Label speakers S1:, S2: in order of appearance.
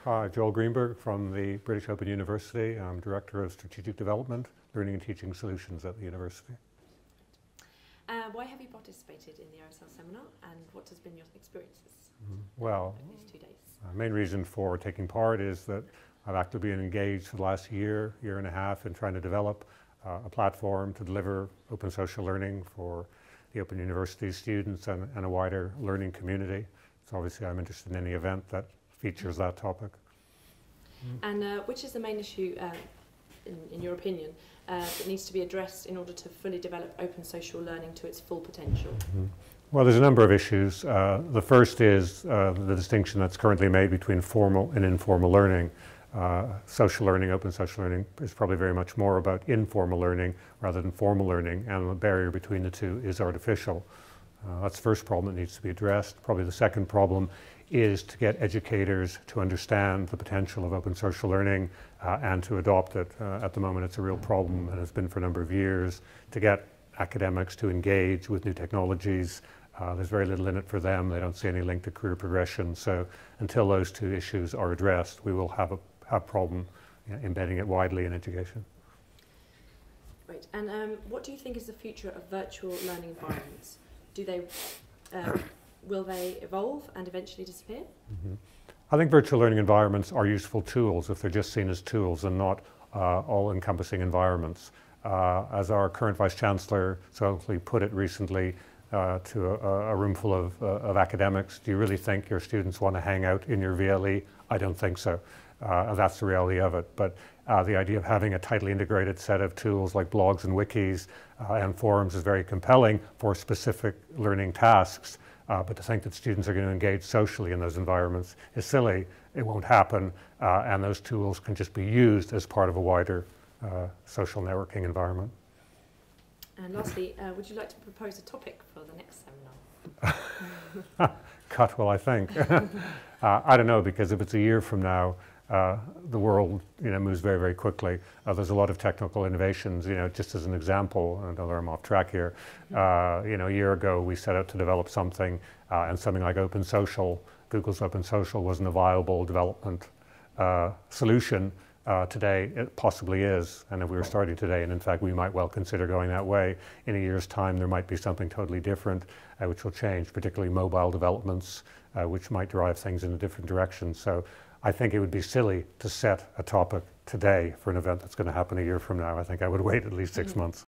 S1: Hi, Joel Greenberg from the British Open University. I'm Director of Strategic Development, Learning and Teaching Solutions at the university.
S2: Why have you participated in the OSL seminar, and what has been your experiences
S1: Well,
S2: these 2 days?
S1: the main reason for taking part is that I've actively been engaged for the last year and a half in trying to develop a platform to deliver open social learning for the Open University students and a wider learning community. So obviously I'm interested in any event that features that topic.
S2: And which is the main issue, in your opinion, that needs to be addressed in order to fully develop open social learning to its full potential?
S1: Well, there's a number of issues. The first is the distinction that's currently made between formal and informal learning. Social learning, open social learning, is probably very much more about informal learning rather than formal learning, and the barrier between the two is artificial. That's the first problem that needs to be addressed. Probably the second problem is to get educators to understand the potential of open social learning and to adopt it. At the moment it's a real problem, and it's been for a number of years, to get academics to engage with new technologies. There's very little in it for them. They don't see any link to career progression. So until those two issues are addressed, we will have a problem embedding it widely in education.
S2: Great. And what do you think is the future of virtual learning environments? Will they evolve and eventually disappear?
S1: I think virtual learning environments are useful tools if they're just seen as tools and not all-encompassing environments. As our current Vice-Chancellor so eloquently put it recently to a room full of academics, do you really think your students want to hang out in your VLE? I don't think so. That's the reality of it. But the idea of having a tightly integrated set of tools like blogs and wikis and forums is very compelling for specific learning tasks. But to think that students are going to engage socially in those environments is silly. It won't happen, and those tools can just be used as part of a wider social networking environment.
S2: And lastly, would you like to propose a topic for the next seminar?
S1: Cut will I think. I don't know, because if it's a year from now, the world moves very, very quickly. There's a lot of technical innovations, just as an example, I know I'm off track here. A year ago we set out to develop something, and something like Open Social, Google's Open Social, wasn't a viable development solution. Today it possibly is, and if we were starting today, and in fact we might well consider going that way, in a year's time there might be something totally different which will change, particularly mobile developments, which might drive things in a different direction. So I think it would be silly to set a topic today for an event that's going to happen a year from now. I think I would wait at least 6 months.